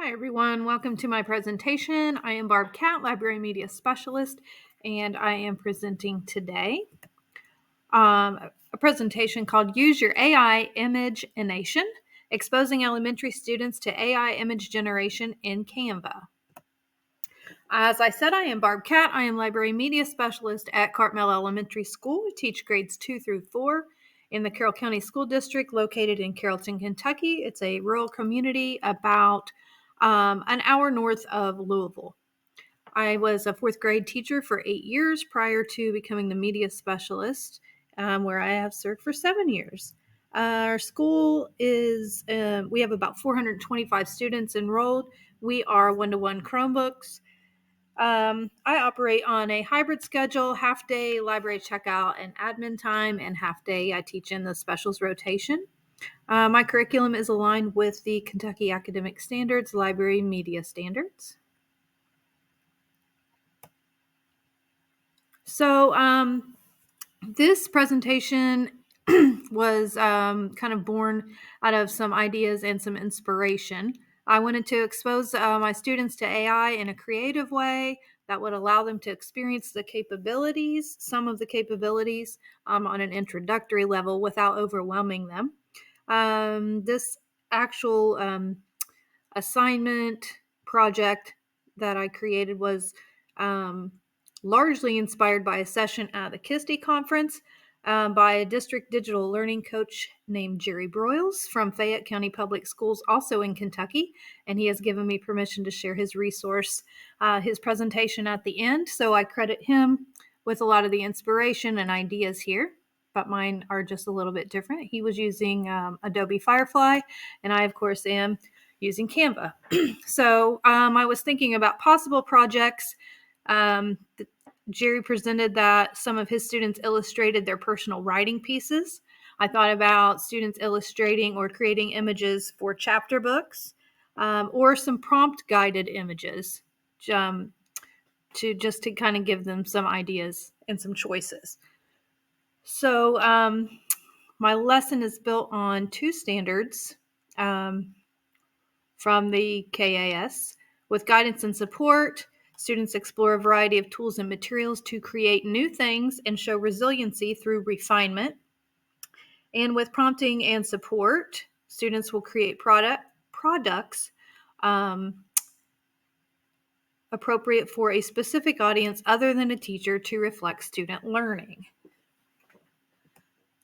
Hi everyone, welcome to my presentation. I am Barb Catt, Library Media Specialist, and I am presenting today a presentation called Use Your AI Image-Ination, Exposing Elementary Students to AI Image Generation in Canva. As I said, I am Barb Catt. I am Library Media Specialist at Cartmel Elementary School. We teach grades 2 through 4 in the Carroll County School District located in Carrollton, Kentucky. It's a rural community about an hour north of Louisville. I was a 4th grade teacher for 8 years prior to becoming the media specialist, where I have served for 7 years. Our school is, we have about 425 students enrolled. We are one-to-one Chromebooks. I operate on a hybrid schedule, half day library checkout and admin time, and half day I teach in the specials rotation. My curriculum is aligned with the Kentucky Academic Standards Library Media Standards. So this presentation was kind of born out of some ideas and some inspiration. I wanted to expose my students to AI in a creative way that would allow them to experience the capabilities, some of the capabilities on an introductory level without overwhelming them. This actual assignment project that I created was largely inspired by a session at the KISTE conference by a district digital learning coach named Jerry Broyles from Fayette County Public Schools, also in Kentucky, and he has given me permission to share his resource, his presentation at the end, so I credit him with a lot of the inspiration and ideas here, but mine are just a little bit different. He was using Adobe Firefly, and I, of course, am using Canva. So I was thinking about possible projects. Jerry presented that some of his students illustrated their personal writing pieces. I thought about students illustrating or creating images for chapter books or some prompt guided images to kind of give them some ideas and some choices. So my lesson is built on 2 standards from the KAS. With guidance and support, students explore a variety of tools and materials to create new things and show resiliency through refinement. And with prompting and support, students will create products appropriate for a specific audience other than a teacher to reflect student learning.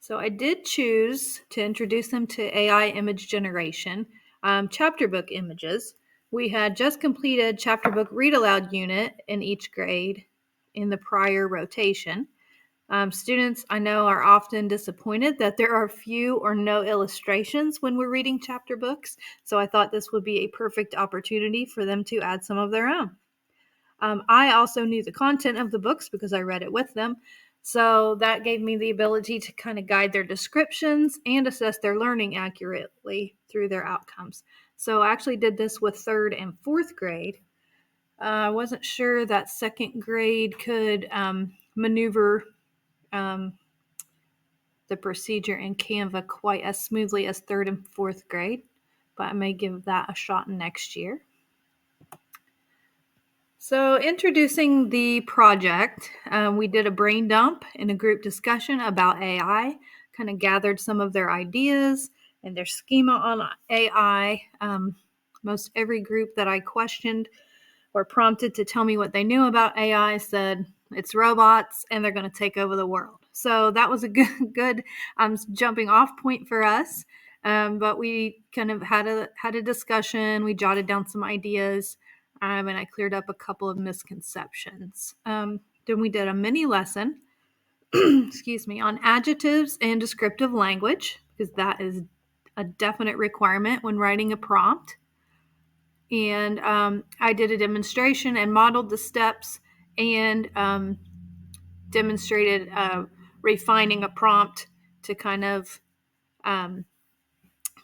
So I did choose to introduce them to AI image generation, chapter book images. We had just completed chapter book read aloud unit in each grade in the prior rotation. Students, I know, are often disappointed that there are few or no illustrations when we're reading chapter books, so I thought this would be a perfect opportunity for them to add some of their own. I also knew the content of the books because I read it with them, so that gave me the ability to kind of guide their descriptions and assess their learning accurately through their outcomes. So I actually did this with 3rd and 4th grade. I wasn't sure that 2nd grade could maneuver the procedure in Canva quite as smoothly as 3rd and 4th grade, but I may give that a shot next year. So introducing the project, we did a brain dump and a group discussion about AI, kind of gathered some of their ideas and their schema on AI. Most every group that I questioned or prompted to tell me what they knew about AI said it's robots and they're going to take over the world. So that was a good jumping off point for us. But we kind of had a discussion. We jotted down some ideas. And I cleared up a couple of misconceptions. Then we did a mini lesson, excuse me, on adjectives and descriptive language, because that is a definite requirement when writing a prompt. And I did a demonstration and modeled the steps and demonstrated refining a prompt to kind of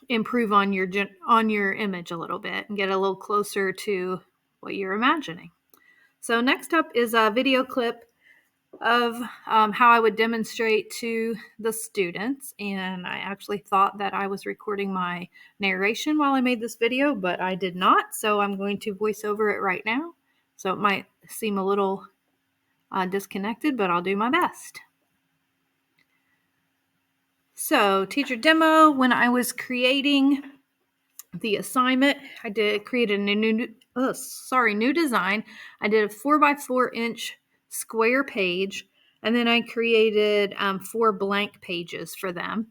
improve on your image a little bit and get a little closer to what you're imagining. So next up is a video clip of how I would demonstrate to the students, and I actually thought that I was recording my narration while I made this video, but I did not, so I'm going to voice over it right now. So it might seem a little disconnected, but I'll do my best. So, teacher demo, when I was creating the assignment, I created a new design. I did a 4x4-inch square page, and then I created 4 blank pages for them.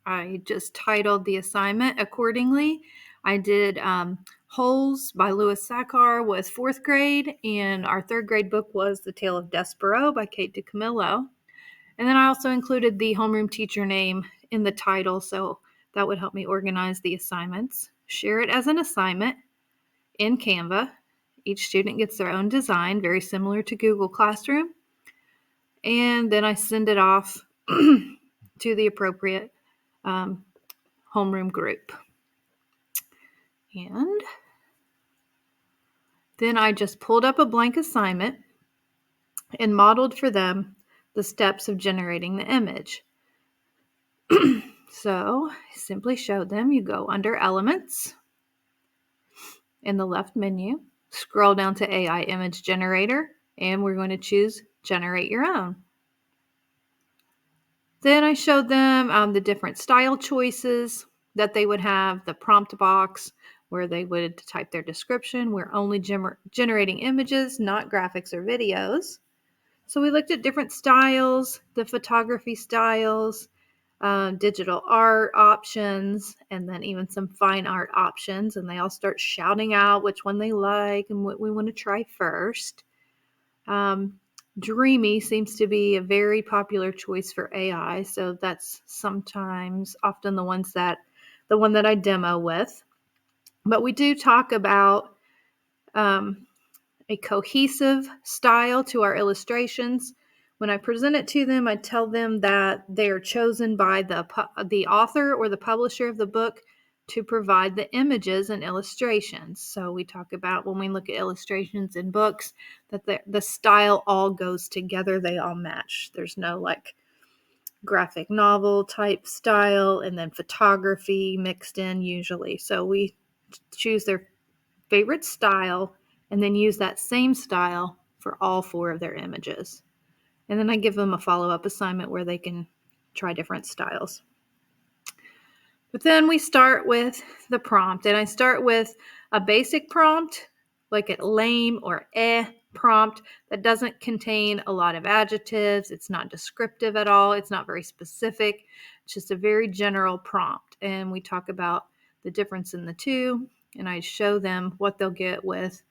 I just titled the assignment accordingly. I did Holes by Louis Sachar with 4th grade, and our 3rd grade book was The Tale of Despereaux by Kate DeCamillo. And then I also included the homeroom teacher name in the title, so that would help me organize the assignments. Share it as an assignment in Canva. Each student gets their own design, very similar to Google Classroom. And then I send it off to the appropriate homeroom group. And then I just pulled up a blank assignment and modeled for them the steps of generating the image. So I simply showed them, you go under Elements in the left menu, scroll down to AI Image Generator, and we're going to choose Generate Your Own. Then I showed them the different style choices that they would have, the prompt box where they would type their description. We're only generating images, not graphics or videos. So we looked at different styles, the photography styles, digital art options, and then even some fine art options. And they all start shouting out which one they like and what we want to try first. Dreamy seems to be a very popular choice for AI, so that's often the one that I demo with. But we do talk about a cohesive style to our illustrations. When I present it to them, I tell them that they are chosen by the author or the publisher of the book to provide the images and illustrations. So we talk about when we look at illustrations in books that the style all goes together. They all match. There's no like graphic novel type style and then photography mixed in usually. So we choose their favorite style and then use that same style for all 4 of their images. And then I give them a follow-up assignment where they can try different styles. But then we start with the prompt, and I start with a basic prompt, like a lame or prompt that doesn't contain a lot of adjectives. It's not descriptive at all. It's not very specific. It's just a very general prompt. And we talk about the difference in the two, and I show them what they'll get with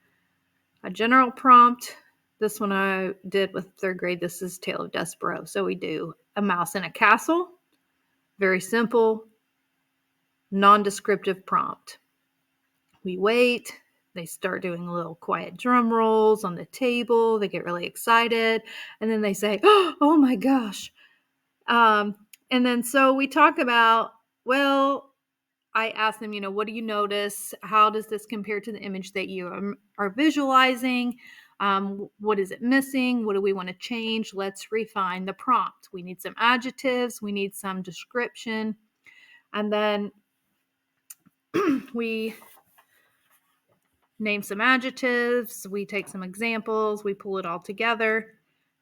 a general prompt. This one I did with 3rd grade. This is Tale of Despereaux. So we do a mouse in a castle. Very simple, non-descriptive prompt. We wait. They start doing little quiet drum rolls on the table. They get really excited. And then they say, oh my gosh. And then so we talk about, well, I ask them, what do you notice? How does this compare to the image that you are visualizing? What is it missing? What do we want to change? Let's refine the prompt. We need some adjectives. We need some description. And then we name some adjectives. We take some examples. We pull it all together.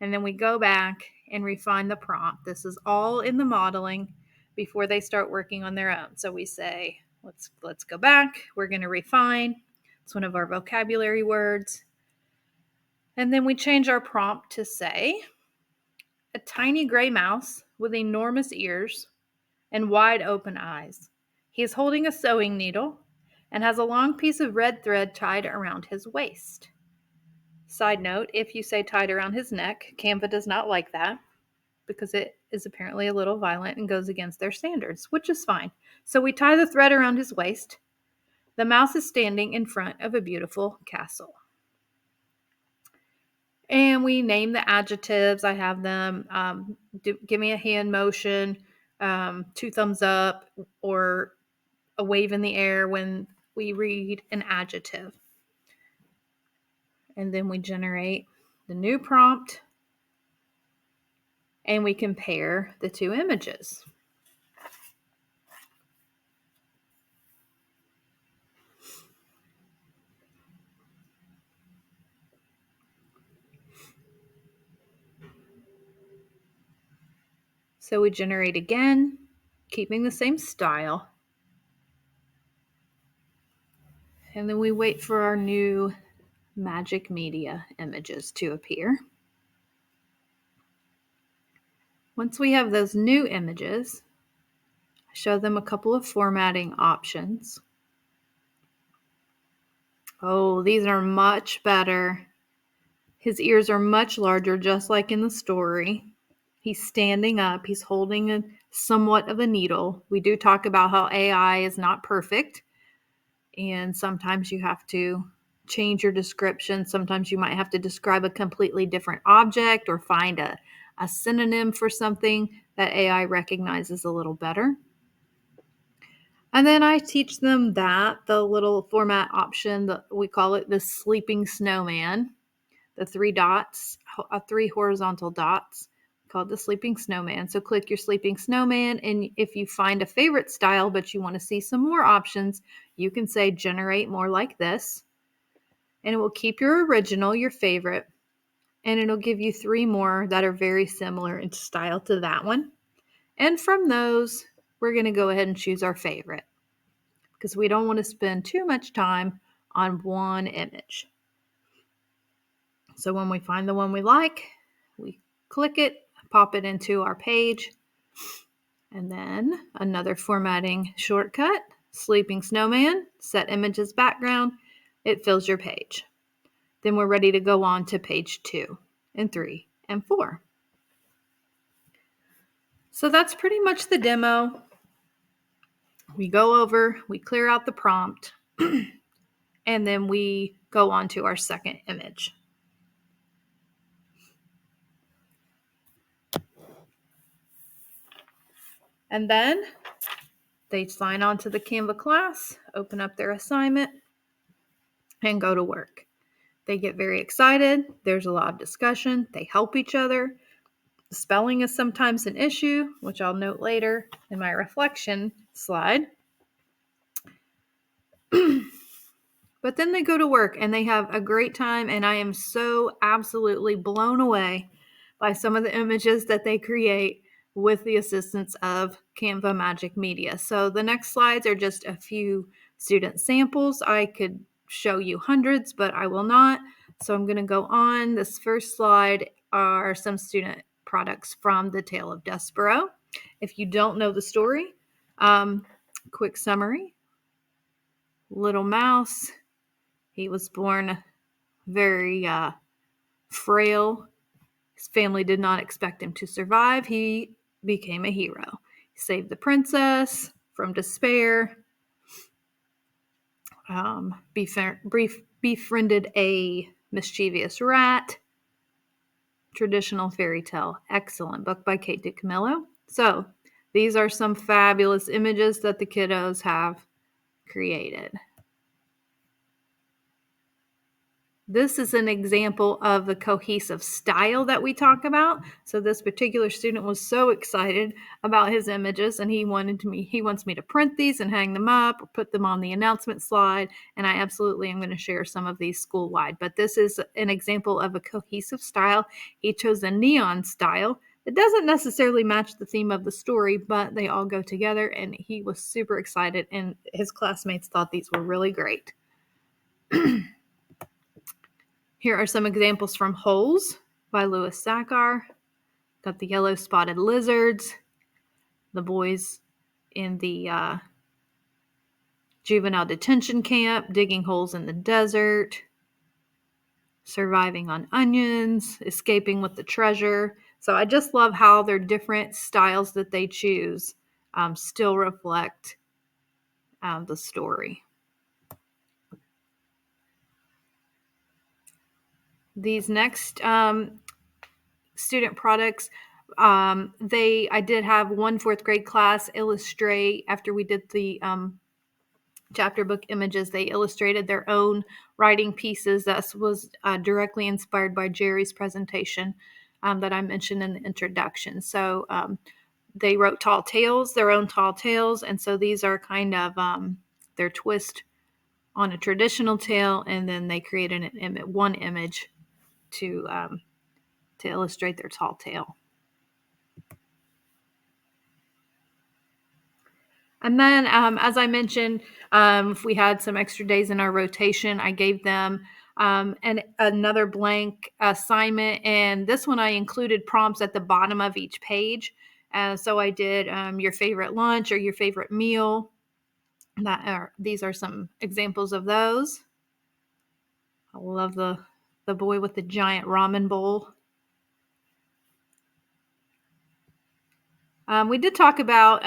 And then we go back and refine the prompt. This is all in the modeling before they start working on their own. So we say, let's go back. We're going to refine. It's one of our vocabulary words. And then we change our prompt to say, a tiny gray mouse with enormous ears and wide open eyes. He is holding a sewing needle and has a long piece of red thread tied around his waist. Side note, if you say tied around his neck, Canva does not like that because it is apparently a little violent and goes against their standards, which is fine. So we tie the thread around his waist. The mouse is standing in front of a beautiful castle. And we name the adjectives. I have them give me a hand motion, 2 thumbs up, or a wave in the air when we read an adjective. And then we generate the new prompt. and we compare the two images. So we generate again, keeping the same style. And then we wait for our new Magic Media images to appear. Once we have those new images, I show them a couple of formatting options. Oh, these are much better. His ears are much larger, just like in the story. He's standing up. He's holding somewhat of a needle. We do talk about how AI is not perfect, and sometimes you have to change your description. Sometimes you might have to describe a completely different object or find a synonym for something that AI recognizes a little better. And then I teach them the little format option, we call it the sleeping snowman, the 3 dots, 3 horizontal dots, called the sleeping snowman. So click your sleeping snowman, and if you find a favorite style but you want to see some more options, you can say generate more like this, and it will keep your original, your favorite, and it'll give you 3 more that are very similar in style to that one. And from those, we're going to go ahead and choose our favorite, because we don't want to spend too much time on one image. So when we find the one we like, we click it, pop it into our page, and then another formatting shortcut, sleeping snowman, set image as background, it fills your page. Then we're ready to go on to page 2 and 3 and 4. So that's pretty much the demo. We go over, we clear out the prompt, and then we go on to our second image. And then they sign on to the Canva class, open up their assignment, and go to work. They get very excited. There's a lot of discussion. They help each other. Spelling is sometimes an issue, which I'll note later in my reflection slide. But then they go to work and they have a great time, and I am so absolutely blown away by some of the images that they create with the assistance of Canva Magic Media. So the next slides are just a few student samples. I could show you hundreds, but I will not. So I'm going to go on. This first slide are some student products from The Tale of Despero. If you don't know the story, quick summary. Little mouse. He was born very frail. His family did not expect him to survive. He became a hero. He saved the princess from despair, befriended a mischievous rat. Traditional fairy tale. Excellent book by Catt DiCamillo. So these are some fabulous images that the kiddos have created. This is an example of the cohesive style that we talk about. So this particular student was so excited about his images, and he wants me to print these and hang them up or put them on the announcement slide. And I absolutely am going to share some of these school-wide. But this is an example of a cohesive style. He chose a neon style. It doesn't necessarily match the theme of the story, but they all go together, and he was super excited, and his classmates thought these were really great. Here are some examples from Holes by Louis Sachar. Got the yellow spotted lizards, the boys in the juvenile detention camp, digging holes in the desert, surviving on onions, escaping with the treasure. So I just love how their different styles that they choose still reflect the story. These next student products, I did have one 4th grade class illustrate, after we did the chapter book images, they illustrated their own writing pieces. That was directly inspired by Jerry's presentation that I mentioned in the introduction. So they wrote tall tales, their own tall tales, and so these are kind of their twist on a traditional tale, and then they created one image to illustrate their tall tale. And then, as I mentioned, if we had some extra days in our rotation, I gave them another blank assignment. And this one I included prompts at the bottom of each page. So I did your favorite lunch or your favorite meal. These are some examples of those. I love the boy with the giant ramen bowl. We did talk about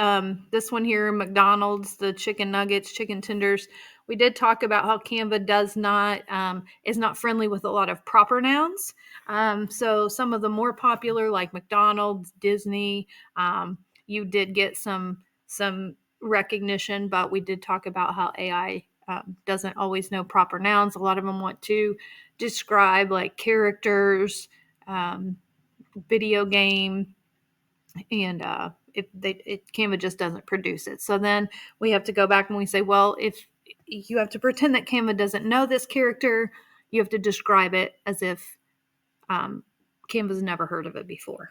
this one here, McDonald's, the chicken nuggets, chicken tenders. We did talk about how Canva is not friendly with a lot of proper nouns. So some of the more popular, like McDonald's, Disney, you did get some recognition, but we did talk about how AI doesn't always know proper nouns. A lot of them want to describe like characters, video game, and Canva just doesn't produce it. So then we have to go back and we say, well, if you have to pretend that Canva doesn't know this character, you have to describe it as if Canva's never heard of it before.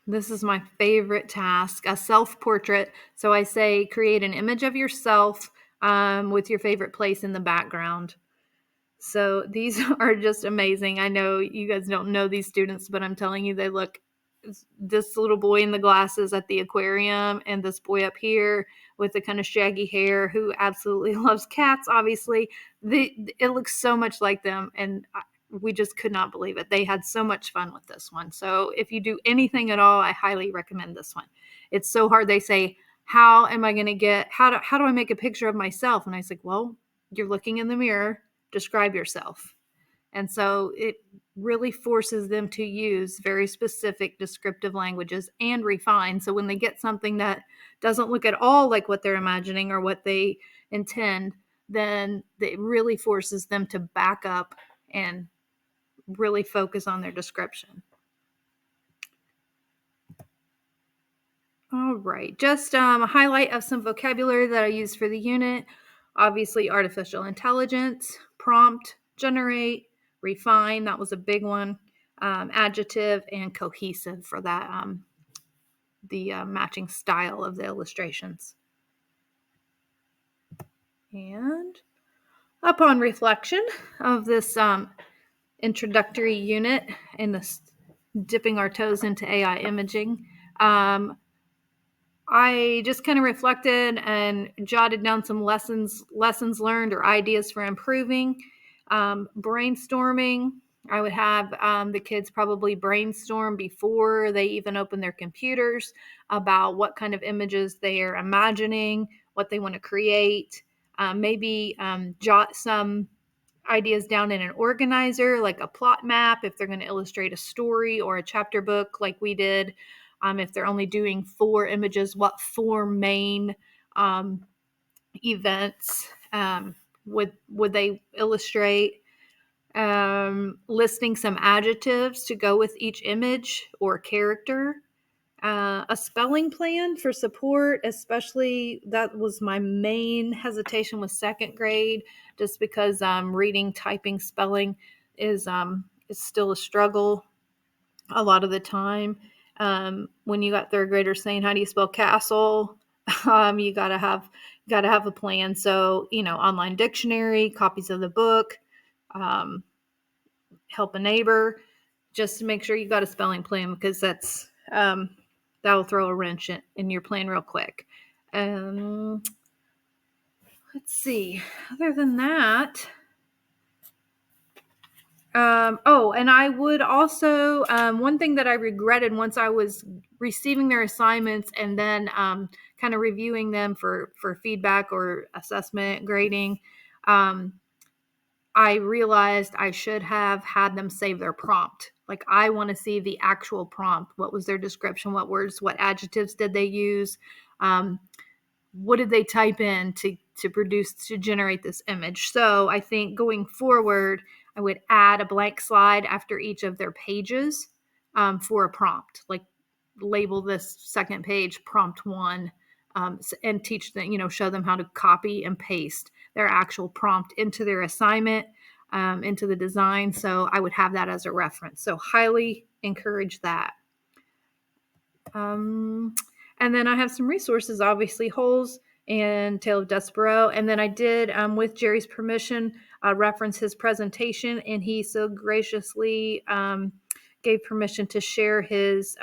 This is my favorite task, a self-portrait. So I say, create an image of yourself with your favorite place in the background. So these are just amazing. I know you guys don't know these students, but I'm telling you, they look, this little boy in the glasses at the aquarium and this boy up here with the kind of shaggy hair who absolutely loves cats, obviously. It looks so much like them, and we just could not believe it. They had so much fun with this one. So if you do anything at all, I highly recommend this one. It's so hard. They say, how do I make a picture of myself? And I was like, well, you're looking in the mirror. Describe yourself. And so it really forces them to use very specific descriptive languages and refine. So when they get something that doesn't look at all like what they're imagining or what they intend, then it really forces them to back up and really focus on their description. All right, just a highlight of some vocabulary that I use for the unit. Obviously, artificial intelligence, prompt, generate, refine, that was a big one, adjective, and cohesive for that, the matching style of the illustrations. And upon reflection of this introductory unit and this dipping our toes into AI imaging, I just kind of reflected and jotted down some lessons learned or ideas for improving. Brainstorming, I would have the kids probably brainstorm before they even open their computers about what kind of images they are imagining, what they want to create. Maybe jot some ideas down in an organizer, like a plot map, if they're going to illustrate a story or a chapter book like we did. If they're only doing 4 images, what 4 main events would they illustrate? Listing some adjectives to go with each image or character. A spelling plan for support, especially that was my main hesitation with 2nd grade, just because reading, typing, spelling is still a struggle a lot of the time. When you got 3rd graders saying, how do you spell castle? You gotta have a plan. So, online dictionary, copies of the book, help a neighbor, just to make sure you got a spelling plan, because that's, that'll throw a wrench in your plan real quick. Let's see, other than that, and I would also, one thing that I regretted once I was receiving their assignments and then kind of reviewing them for feedback or assessment grading, I realized I should have had them save their prompt. Like, I want to see the actual prompt. What was their description? What words, what adjectives did they use? What did they type in to generate this image? So I think going forward, I would add a blank slide after each of their pages for a prompt, like label this second page prompt 1, and teach them, show them how to copy and paste their actual prompt into their assignment, into the design. So I would have that as a reference. So highly encourage that. And then I have some resources, obviously Holes and Tale of Despereaux. And then I did, with Jerry's permission, reference his presentation, and he so graciously gave permission to share his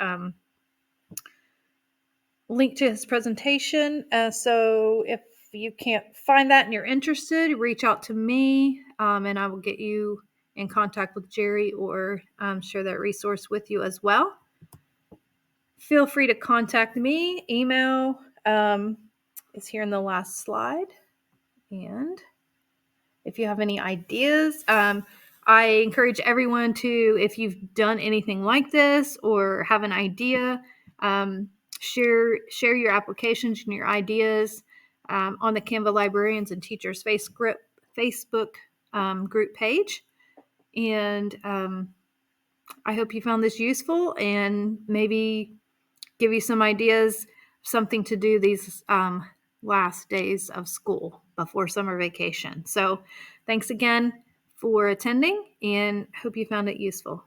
link to his presentation. So if you can't find that and you're interested, reach out to me, and I will get you in contact with Jerry or share that resource with you as well. Feel free to contact me. Email is here in the last slide. And if you have any ideas, I encourage everyone to, if you've done anything like this or have an idea, share your applications and your ideas on the Canva Librarians and Teachers Facebook group page. And I hope you found this useful and maybe give you some ideas, something to do these last days of school before summer vacation. So thanks again for attending, and hope you found it useful.